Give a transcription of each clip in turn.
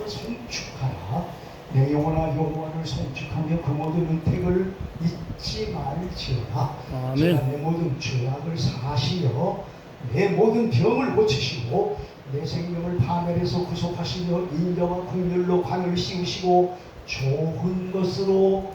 송축하라. 내 영혼아 여호와를 송축하며 그 모든 은택을 잊지 말지어다. 제가 내 모든 죄악을 사하시며 내 모든 병을 고치시고 내 생명을 파멸에서 구속하시며 인자와 긍휼로 관을 씌우시고 좋은 것으로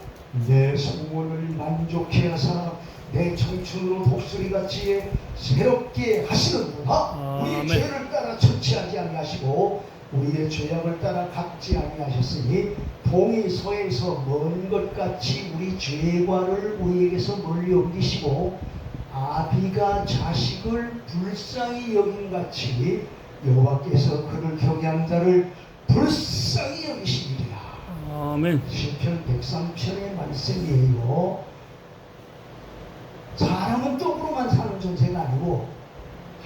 내 소원을 만족해 하사 내 청춘으로 독수리같이 새롭게 하시는구나. 우리의 죄를 따라 처치하지 아니하시고 우리의 죄악을 따라 갚지 아니하셨으니 동이 서에서 먼 것 같이 우리 죄과를 우리에게서 멀리 옮기시고 아비가 자식을 불쌍히 여긴 같이 여호와께서 그를 경외하는 자를 불쌍히 여기시리라. 아멘. 시편 103편의 말씀이에요. 사람은 떡으로만 사는 존재가 아니고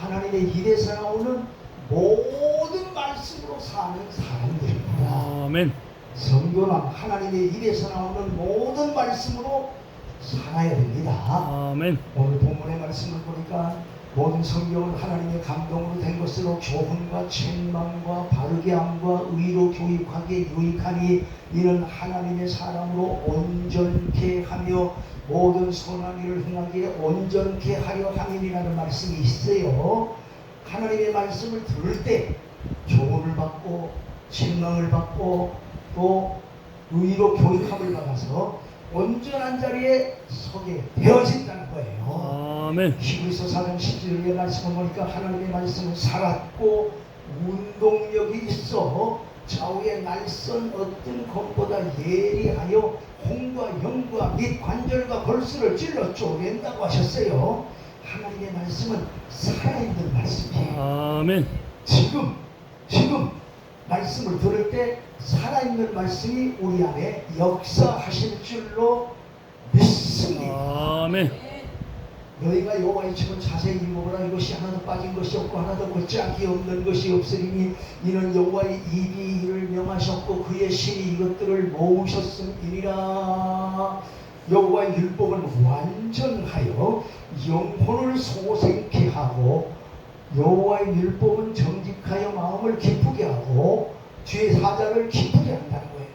하나님의 입에서 나오는 모든 말씀으로 사는 사람들입니다. 아멘. 성도는 하나님의 입에서 나오는 모든 말씀으로 살아야 됩니다. 아멘. 오늘 본문의 말씀을 보니까 모든 성경은 하나님의 감동으로 된 것으로 교훈과 책망과 바르게 함과 의로 교육하기에 유익하니 이는 하나님의 사람으로 온전케 하며 모든 선한 일을 행하기에 온전케 하려 함이라는 말씀이 있어요. 하나님의 말씀을 들을 때 교훈을 받고 책망을 받고 또 의로 교육함을 받아서 온전한 자리에 서게 되어진다는 거예요. 아멘. 히브리서 4장 17절의 말씀을 보니까 하나님의 말씀은 살았고 운동력이 있어 좌우의 날선 어떤 것보다 예리하여 홍과 영과 및 관절과 골수를 찔러 쪼갠다고 하셨어요. 하나님의 말씀은 살아있는 말씀이에요. 아멘. 지금 말씀을 들을 때 살아있는 말씀이 우리 안에 역사하실 줄로 믿습니다. 아멘. 너희가 여호와의 집을 자세히 먹으라. 이것이 하나도 빠진 것이 없고 하나도 걷잡기 없는 것이 없으리니 이는 여호와의 입이 이를 명하셨고 그의 신이 이것들을 모으셨음이니라. 여호와의 율법은 완전하여 영혼을 소생케 하고 여호와의 율법은 정직하여 마음을 기쁘게 하고 주의 사자를 기쁘게 한다는 거예요.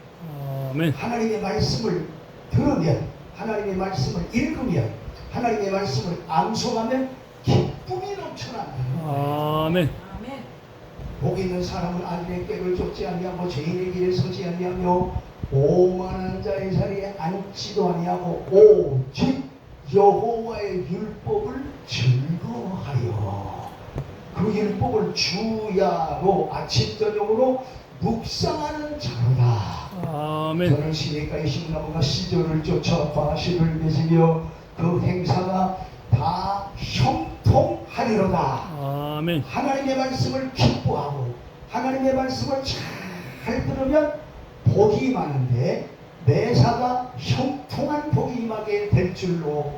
아멘. 하나님의 말씀을 들으면 하나님의 말씀을 읽으면 하나님의 말씀을 암송하면 기쁨이 넘쳐난다는 거예요. 아멘. 복 있는 사람은 악인의 꾀를 쫓지 아니하고 죄인의 길에 서지 아니하며 오만한 자의 자리에 앉지도 아니하고 오직 여호와의 율법을 즐거워하여 그 율법을 주야로 아침 저녁으로 묵상하는 자로다. 아멘. 저는 시내가의 심나무가 시절을 쫓아 과실을 맺으며 그 행사가 다 형통하리로다. 아멘. 하나님의 말씀을 기뻐하고 하나님의 말씀을 잘 들으면 복이 많은데 매사가 형통한 복이 임하게 될 줄로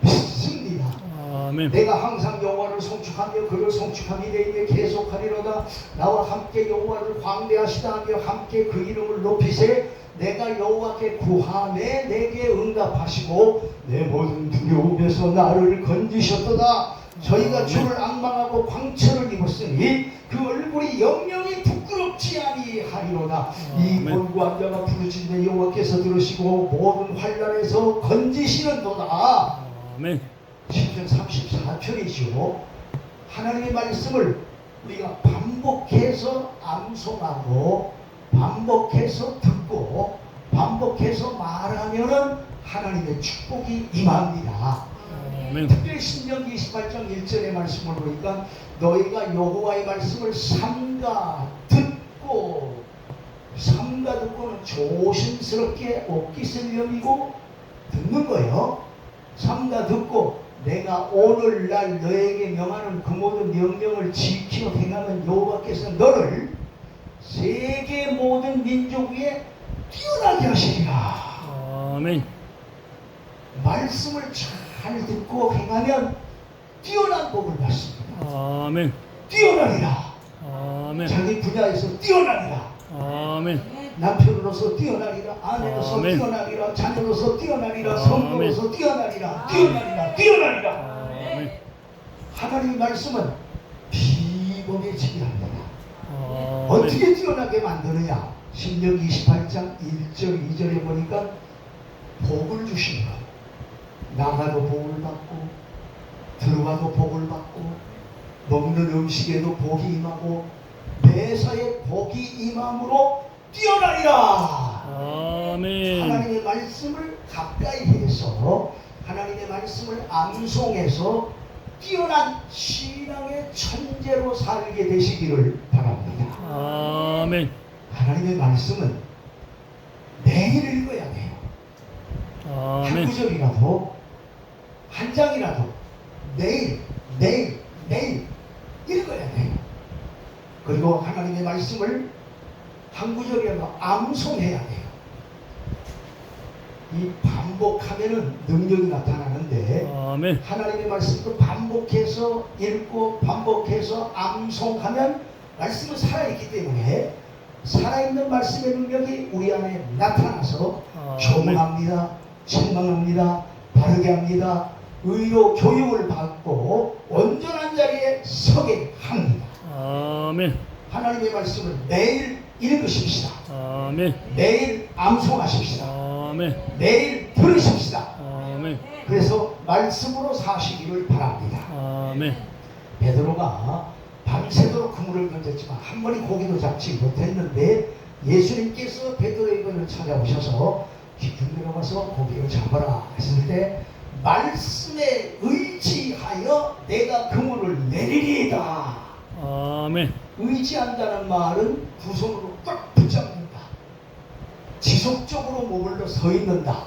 믿습니다. 아멘. 내가 항상 여호와를 송축하며 그를 송축함이 내 입에 계속하리로다. 나와 함께 여호와를 광대하시다 하며 함께 그 이름을 높이세. 내가 여호와께 구하매 내게 응답하시고 내 모든 두려움에서 나를 건지셨도다. 저희가 주를 앙망하고 광채를 입었으니 그 얼굴이 영영이 부끄럽지 아니하리로다. 이 곤고한 자가 부르짖는 여호와께서 들으시고 모든 환난에서 건지시는도다. 아멘. 시편 34편이죠. 하나님의 말씀을 우리가 반복해서 암송하고 반복해서 듣고 반복해서 말하면은 하나님의 축복이 임합니다. 아멘. 특별히 신명기 28장 1절의 말씀을 보니까 너희가 여호와의 말씀을 삼가 듣고는 조심스럽게 옷깃을 여미고 듣는 거예요. 삼가 듣고 내가 오늘날 너에게 명하는 그 모든 명령을 지켜 행하는 여호와께서 너를 세계 모든 민족 위에 뛰어나게 하시리라. 아멘. 말씀을 잘 듣고 행하면 뛰어난 복을 받습니다. 아멘. 뛰어나리라. 아멘. 자기 분야에서 뛰어나리라. 아멘. 남편으로서 뛰어나리라. 아내로서 아멘. 뛰어나리라. 자녀로서 뛰어나리라. 아멘. 성도로서 뛰어나리라. 뛰어나리라. 아멘. 하나님의 말씀은 비범해지게 합니다. 어떻게 뛰어나게 만드느냐? 신명기 28장 1절 2절에 보니까 복을 주신 것. 나가도 복을 받고 들어가도 복을 받고 먹는 음식에도 복이 임하고 매사에 복이 임함으로 뛰어나리라. 아멘. 하나님의 말씀을 가까이 해서 하나님의 말씀을 암송해서 뛰어난 신앙의 천재로 살게 되시기를 바랍니다. 아멘. 하나님의 말씀은 매일 읽어야 돼요. 한 아멘. 구절이라도 한 장이라도 매일 읽어야 돼요. 그리고 하나님의 말씀을 한 구절이라도 암송해야 돼요. 이 반복하면은 능력이 나타나는데 아멘. 하나님의 말씀도 반복해서 읽고 반복해서 암송하면 말씀은 살아있기 때문에 살아있는 말씀의 능력이 우리 안에 나타나서 조문합니다, 책망합니다, 바르게 합니다, 의로 교육을 받고 온전한 자리에 서게 합니다. 아멘. 하나님의 말씀을 매일 읽으십시다. 아멘. 매일 암송하십시다. 아멘. 매일 들으십시다. 아멘. 그래서 말씀으로 사시기를 바랍니다. 아멘. 베드로가 밤새도록 그물을 던졌지만 한 마리 고기도 잡지 못했는데 예수님께서 베드로의 건을 찾아오셔서 깊은 데로 가서 고기를 잡아라 했을 때 말씀에 의지하여 내가 그물을 내리리이다. 아멘. 의지한다는 말은 두 손으로 꽉 붙잡는다. 지속적으로 머물러 서 있는다.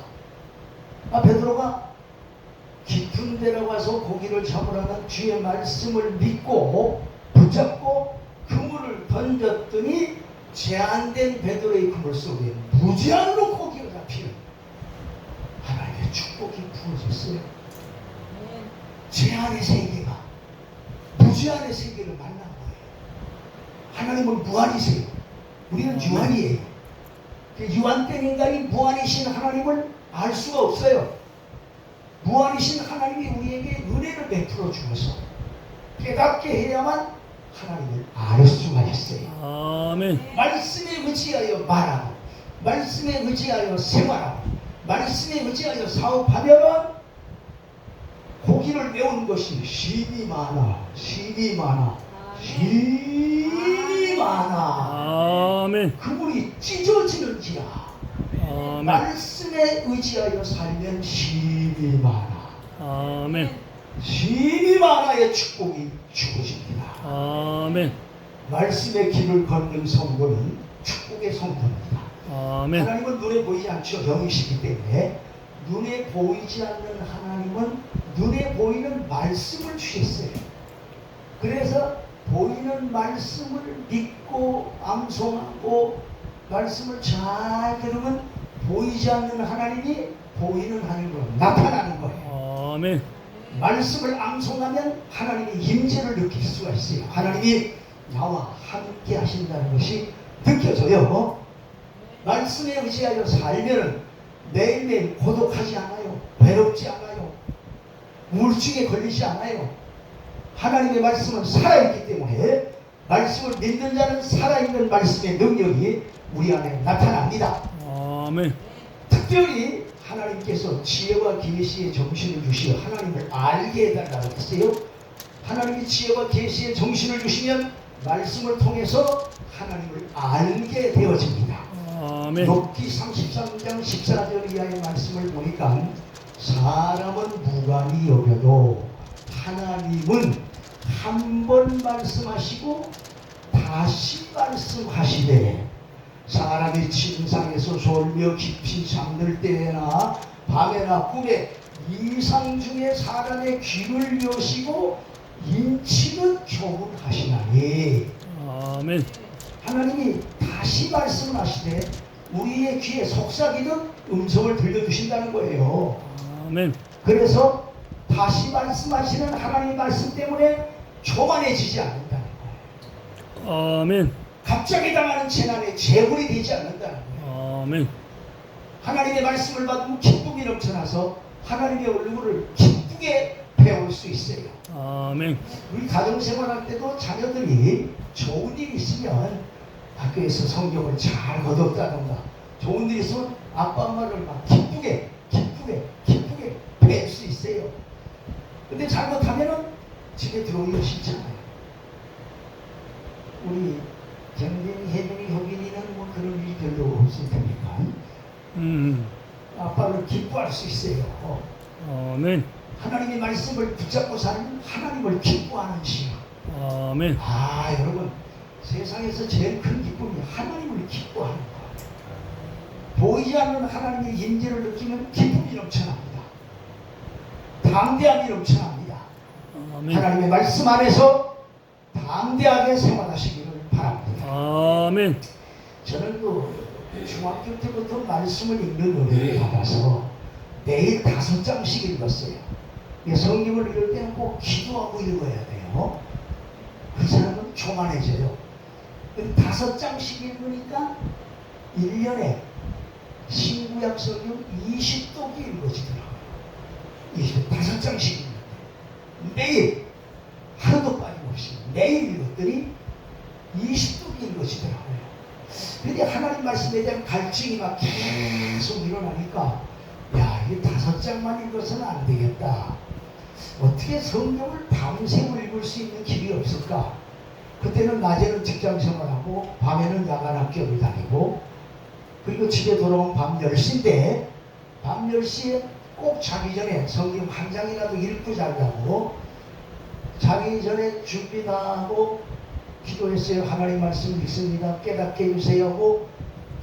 베드로가 깊은 데로 가서 고기를 잡으라는 주의 말씀을 믿고 붙잡고 그물을 던졌더니 제한된 베드로의 그물 속에 무제한으로 고기가 잡히는 하나님의 축복이 부어졌어요. 제한의 세계가 무제한의 세계를 만난 거예요. 하나님은 무한이세요. 우리는 유한이에요. 유한된 인간이 무한이신 하나님을 알 수가 없어요. 무한이신 하나님이 우리에게 은혜를 베풀어 주어서 깨닫게 해야만 하나님을 알 수가 있어요. 아멘. 말씀에 의지하여 말하고 말씀에 의지하여 생활하고 말씀에 의지하여 사업하면 고기를 메우는 것이 힘이 많아. 아멘. 그물이 찢어지는지라. 아멘. 말씀에 의지하여 살면 힘이 많아. 아멘. 힘이 많아의 축복이 주어집니다. 아멘. 말씀의 길을 걷는 성도는 축복의 성도입니다. 아멘. 하나님은 눈에 보이지 않죠. 영이시기 때문에 눈에 보이지 않는 하나님은 눈에 보이는 말씀을 주셨어요. 그래서 보이는 말씀을 믿고 암송하고 말씀을 잘 들으면 보이지 않는 하나님이 보이는 하나님으로 나타나는 거예요. 아멘. 말씀을 암송하면 하나님의 임재를 느낄 수가 있어요. 하나님이 나와 함께 하신다는 것이 느껴져요. 말씀에 의지하여 살면 매일매일 고독하지 않아요. 외롭지 않아요. 우울증에 걸리지 않아요. 하나님의 말씀은 살아있기 때문에 말씀을 믿는 자는 살아있는 말씀의 능력이 우리 안에 나타납니다. 아멘. 특별히 하나님께서 지혜와 계시의 정신을 주시어 하나님을 알게 해달라고 했어요. 하나님이 지혜와 계시의 정신을 주시면 말씀을 통해서 하나님을 알게 되어집니다. 아멘. 욥기 33장 14절 이하의 말씀을 보니까 사람은 무관히 여겨도 하나님은 한 번 말씀하시고 다시 말씀하시되 사람이 침상에서 졸며 깊이 잠들 때나 밤에나 꿈에 이상 중에 사람의 귀를 여시고 인치는 교훈하시나니. 아멘. 하나님이 다시 말씀을 하시되 우리의 귀에 속삭이는 음성을 들려주신다는 거예요. 아멘. 그래서 다시 말씀하시는 하나님의 말씀 때문에 교만해지지 않는다는 거예요. 아멘. 갑자기 당하는 재난에 재물이 되지 않는다는 거예요. 아멘. 하나님의 말씀을 받으면 기쁨이 넘쳐나서 하나님의 얼굴을 기쁘게 배울 수 있어요. 아멘. 우리 가정생활할 때도 자녀들이 좋은 일 있으면 학교에서 성경을 잘 거뒀다던가 좋은 일 있으면 아빠 말을 막 기쁘게 배울 수 있어요. 근데 잘못하면은 집에 들어오기가 싫잖아요. 우리 정빈이, 혜빈이, 효빈이는 뭐 그런 일이 별로 없을 테니까 아빠를 기뻐할 수 있어요. 아멘. 하나님의 말씀을 붙잡고 사는 하나님을 기뻐하는 시간. 아멘. 아, 여러분, 세상에서 제일 큰 기쁨이 하나님을 기뻐하는 것. 보이지 않는 하나님의 임재를 느끼면 기쁨이 넘쳐납니다. 담대함이 넘쳐납니다. 아멘. 하나님의 말씀 안에서 담대하게 생활하시기를 바랍니다. 아멘. 저는 중학교 때부터 말씀을 읽는 은혜를 받아서 매일 5장씩 읽었어요. 성경을 읽을 때는 꼭 기도하고 읽어야 돼요. 그 사람은 교만해져요. 5장씩 읽으니까 1년에 신구약 성경 20독이 읽어지더라고요. 5장씩 읽는데 매일 하루도 빠짐없이 매일 읽었더니 20독이 읽어지더라고요. 근데 하나님 말씀에 대한 갈증이 막 계속 일어나니까 야, 이게 5장만 읽어서는 안 되겠다. 어떻게 성경을 밤새고 읽을 수 있는 길이 없을까? 그때는 낮에는 직장 생활하고 밤에는 야간 학교를 다니고 그리고 집에 돌아오면 밤 10시인데 밤 10시에 꼭 자기 전에 성경 한 장이라도 읽고 자려고 자기 전에 준비 다 하고 기도했어요. 하나님 말씀 읽습니다. 깨닫게 해주세요 하고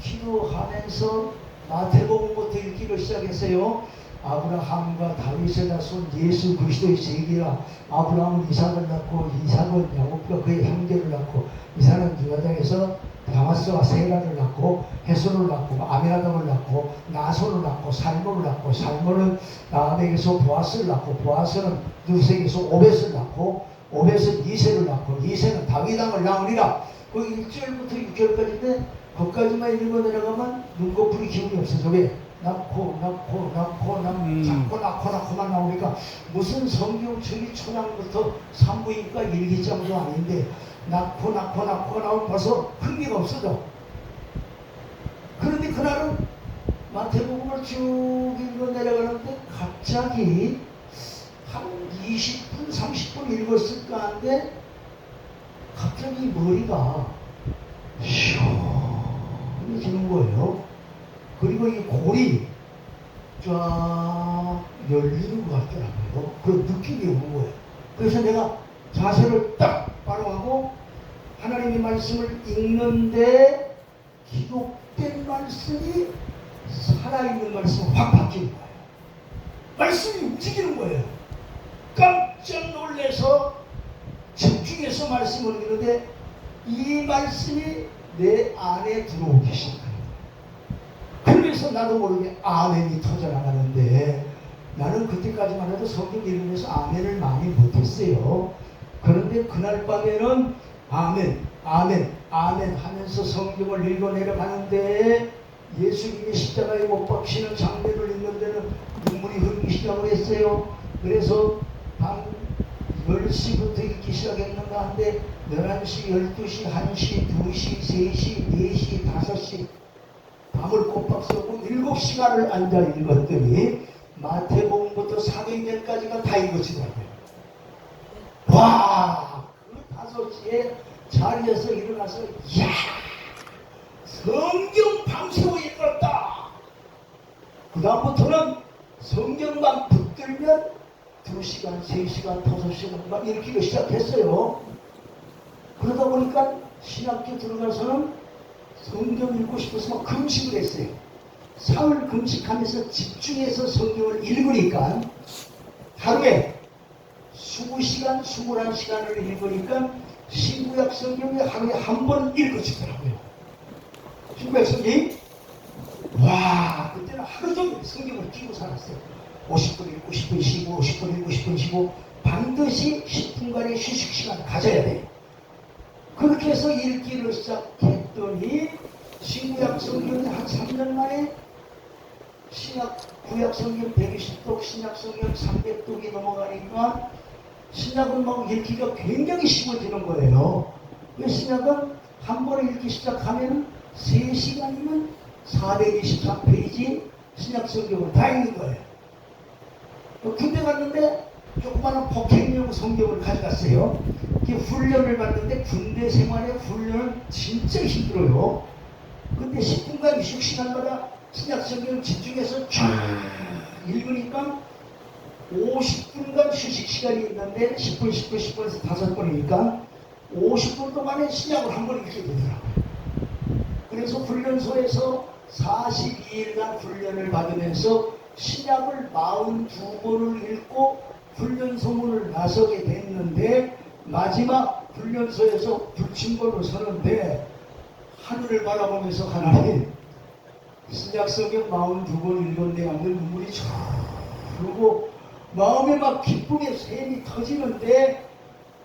기도하면서 마태복음부터 읽기를 시작했어요. 아브라함과 다윗의 자손 예수 그리스도의 세계라. 아브라함은 이삭을 낳고 이삭은 야곱과 그의 형제를 낳고 이삭은 유다에서 다마스와 세라를 낳고 헤솔을 낳고 아미나답을 낳고 나손을 낳고 살모를 낳고 살모는 라암에게서 보아스를 낳고 보아스는 루스에게서 오벳을 낳고 오벳은 이새를 낳고 이새는 다윗왕을 낳으리라. 그 1절부터 6절까지인데 거기까지만 읽어 내려가면 눈꺼풀이 기운이 없어져. 왜? 낳고만 나오니까 무슨 성경 초기 초장부터 산부인과 일기장도 아닌데 낳고 나오면 벌써 흥미가 없어져. 그런데 그날은 마태복음을 쭉 읽어 내려가는데 갑자기 한 20분 30분 읽었을까 한데 갑자기 머리가 시원해지는 거예요. 그리고 이 골이 쫙 열리는 것 같더라고요. 그 느낌이 오는 거예요. 그래서 내가 자세를 딱 바로하고 하나님의 말씀을 읽는데 기록된 말씀이 살아있는 말씀으로 확 바뀌는 거예요. 말씀이 움직이는 거예요. 깜짝 놀라서 집중해서 말씀을 읽는데 이 말씀이 내 안에 들어오기 시작합니다. 그래서 나도 모르게 아멘이 터져나가는데 나는 그때까지만 해도 성경 읽으면서 아멘을 많이 못했어요. 그런데 그날 밤에는 아멘 하면서 성경을 읽어 내려가는데 예수님이 십자가에 못 박히는 장면을 읽는 데는 눈물이 흐르기 시작을 했어요. 그래서 밤 10시부터 읽기 시작했는가 한데 11시, 12시, 1시, 2시, 3시, 4시, 5시 밤을 꼬박 새고 7시간을 앉아 읽었더니 마태복음부터 사도행전까지가 다 읽어지더라고요. 와! 그 5시에 자리에서 일어나서 이야! 성경 밤새고 읽었다! 그 다음부터는 성경만 붙들면 2시간, 3시간, 5시간 막 읽기를 시작했어요. 그러다 보니까 신학교 들어가서는 성경 읽고 싶어서 막 금식을 했어요. 사흘 금식하면서 집중해서 성경을 읽으니까 하루에 20시간, 21시간을 읽으니까 신구약 성경이 하루에 한 번 읽어지더라고요. 신구약 성경이 와, 그때는 하루 종일 성경을 끼고 살았어요. 50분 읽고 10분 쉬고 50분 읽고 10분 쉬고 반드시 10분간의 휴식 시간을 가져야 돼요. 그렇게 해서 읽기를 시작했더니 신구약 성경이 한 3년 만에 신약 구약 성경 120독, 신약 성경 300독이 넘어가니까 신약은 막 읽기가 굉장히 쉬워지는 거예요. 신약은 한 번에 읽기 시작하면 3시간이면 423페이지 신약 성경을 다 읽는 거예요. 군대 갔는데 조그마한 폭행용 성경을 가져갔어요. 이게 훈련을 받는데 군대 생활의 훈련은 진짜 힘들어요. 근데 10분간 20시간마다 신약 성경을 집중해서 쫙 읽으니까 50분간 휴식 시간이 있는데 10분, 10분, 10분에서 5번이니까 50분 동안에 신약을 한 번 읽게 되더라고요. 그래서 훈련소에서 42일간 훈련을 받으면서 신약을 42번을 읽고 훈련소 문을 나서게 됐는데 마지막 훈련소에서 불침번을 서는데 하늘을 바라보면서 하나님 신약 성경 42번 읽었네 하면 눈물이 쭉 흐르고 마음에 막 기쁨의 샘이 터지는데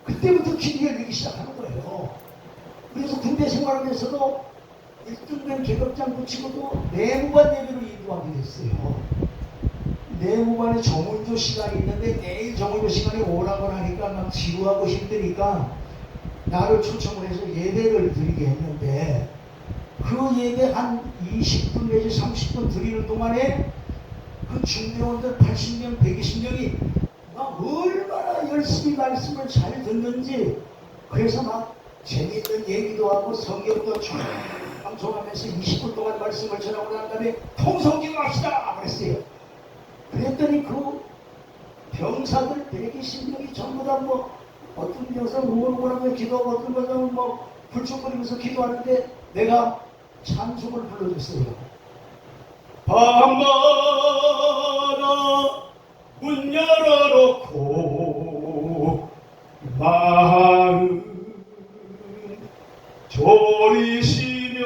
그때부터 기도를 읽기 시작하는 거예요. 그래서 군대 생활하면서도 1등된 계급장 붙이고도 내무반 예배로 인도하게 됐어요. 내무반에 정문조 시간이 있는데 매일 정문조 시간에 오라고 하니까 막 지루하고 힘드니까 나를 초청을 해서 예배를 드리게 했는데 그 예배 한 20분 내지 30분 드리는 동안에 그 중대원들 80명, 120명이 막 얼마나 열심히 말씀을 잘 듣는지 그래서 막 재밌는 얘기도 하고 성경도 쫙 방송하면서 20분 동안 말씀을 전하고 난 다음에 통성기도 합시다 그랬어요. 그랬더니 그 병사들 120명이 전부 다 뭐 어떤 병사 우월우월하게 기도하고 어떤 병사는 뭐 불쑥거리면서 기도하는데 내가 찬송을 불러줬어요. 밤마다 문 열어놓고 마음 졸이시며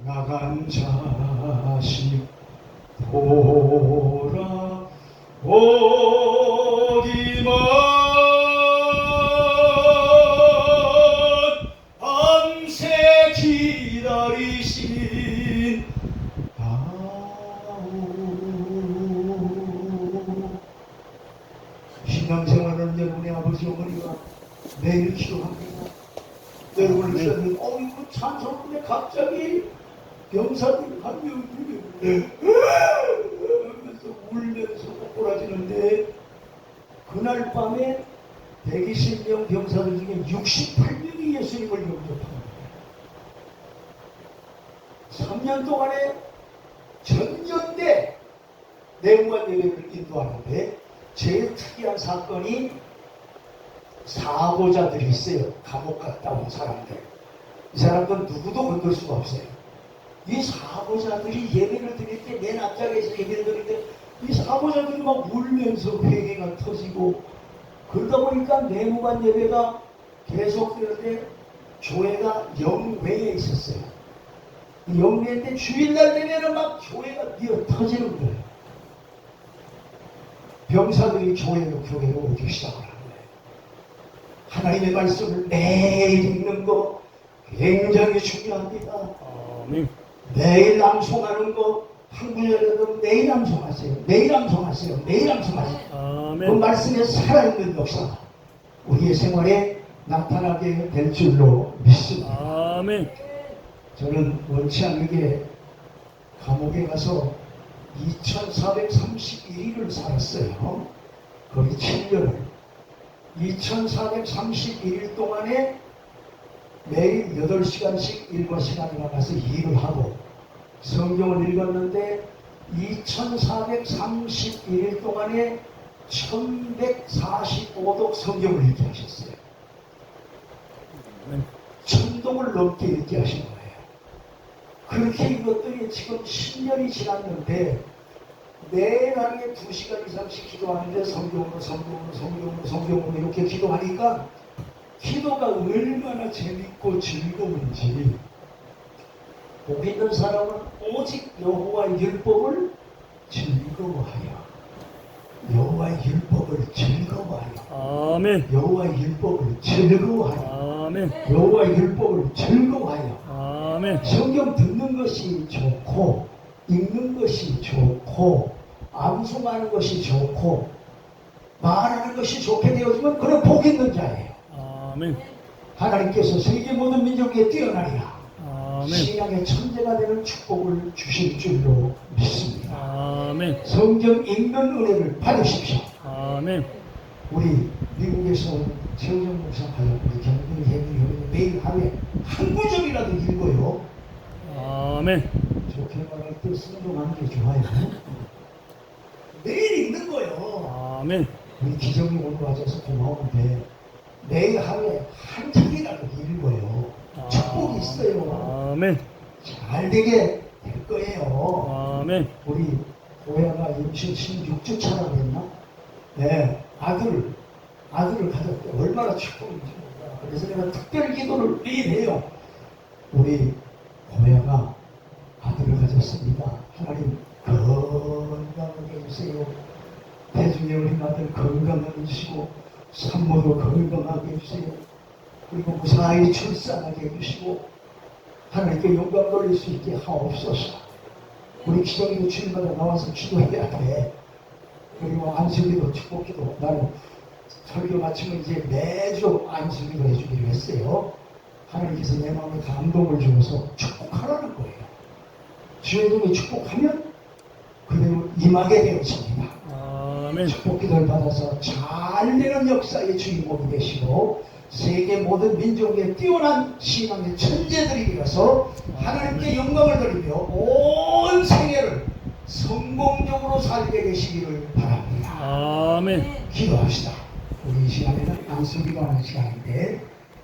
나간 자식 돌아오기만 밤새 기다리신 신앙생활은 여러분의 아버지 어머니가 매일 기도합니다. 여러분을 기도하면 이거 찬송인데 갑자기 병사들이 한 명이 하면서 울면서 꼬꾸라지는데 그날 밤에 120명 병사들 중에 68명이 예수님을 영접합니다. 3년 동안에 전년대 내무관 예배를 인도하는데 제일 특이한 사건이 사고자들이 있어요. 감옥 갔다 온 사람들. 이 사람들은 누구도 건들 수가 없어요. 이 사고자들이 예배를 드릴 때 맨 앞자리에서 예배를 드릴 때 이 사고자들이 막 울면서 회개가 터지고 그러다 보니까 내무관 예배가 계속되는데 교회가 영회에 있었어요. 영회인데 주일날 되면은 막 교회가 미어 터지는 거예요. 병사들이 교회로 오기 시작을 하는 거예요. 하나님의 말씀을 매일 읽는 거 굉장히 중요합니다. 아멘. 매일 낭송하는 거 한 구절이라도 매일 낭송하세요. 매일 낭송하세요. 매일 낭송하세요. 그 아멘. 말씀에 살아있는 역사 우리의 생활에 나타나게 될 줄로 믿습니다. 아멘. 저는 원치 않게 감옥에 가서 2431일을 살았어요. 거의 7년을. 2431일 동안에 매일 8시간씩 일과 시간이나 가서 일을 하고 성경을 읽었는데 2431일 동안에 1145독 성경을 읽게 하셨어요. 1000독을 넘게 읽게 하신 거예요. 그렇게 읽었더니 지금 10년이 지났는데 매일 하루에 2시간 이상씩 기도하는데 성경으로 이렇게 기도하니까 기도가 얼마나 재밌고 즐거운지 복 있는 사람은 오직 여호와의 율법을 즐거워하여 여호와의 율법을 즐거워하여 아멘. 여호와의 율법을 즐거워하여 아멘. 여호와의 율법을 즐거워하여 아멘. 성경 듣는 것이 좋고 읽는 것이 좋고 암송하는 것이 좋고 말하는 것이 좋게 되어지면 그는 복 있는 자예요. 아멘. 하나님께서 세계 모든 민족에 뛰어나리라 아멘. 신앙의 천재가 되는 축복을 주실 줄로 믿습니다. 아멘. 성경 읽는 은혜를 받으십시오. 아멘. 우리 미국에서 온 최우정 목사 가족 우리 경동이 혜민이 매일 하루에 한 구절이라도 읽어요. 아멘. 좋게 말할 때 순종하는 게 좋아요. 매일 읽는 거예요. 아멘. 우리 기정이 오늘 와줘서 고마운데 매일 하루에 한 장이라도 읽어요. 축복이 있어요. 아멘. 잘 되게 될 거예요. 아멘. 우리 고야가 임신 16주 차라고 했나? 네, 아들을 가졌대. 얼마나 축복인지 몰라. 그래서 내가 특별 기도를 매일 해요. 우리 고야가 아들을 가졌습니다. 하나님 건강하게 해주세요. 대중의 어린 아들 건강하게 해주시고 산모도 건강하게 해주세요. 그리고 무사히 출산하게 해주시고 하나님께 영광 돌릴 수 있게 하옵소서. 우리 기도기도 주일마다 나와서 기도해야 돼. 그리고 안수기도 축복기도 나는 설교 마치면 이제 매주 안수기도 해주기로 했어요. 하나님께서 내 마음에 감동을 주어서 축복하라는 거예요. 주의 이름이 축복하면 그대로 임하게 되었습니다. 아멘. 축복기도를 받아서 잘 되는 역사의 주인공이 되시고 세계 모든 민족에 뛰어난 신앙의 천재들이 되어서 하나님께 영광을 돌리며 온 생애를 성공적으로 살게 되시기를 바랍니다. 아멘. 기도합시다. 우리 이 시간에는 안수기도 하는 시간인데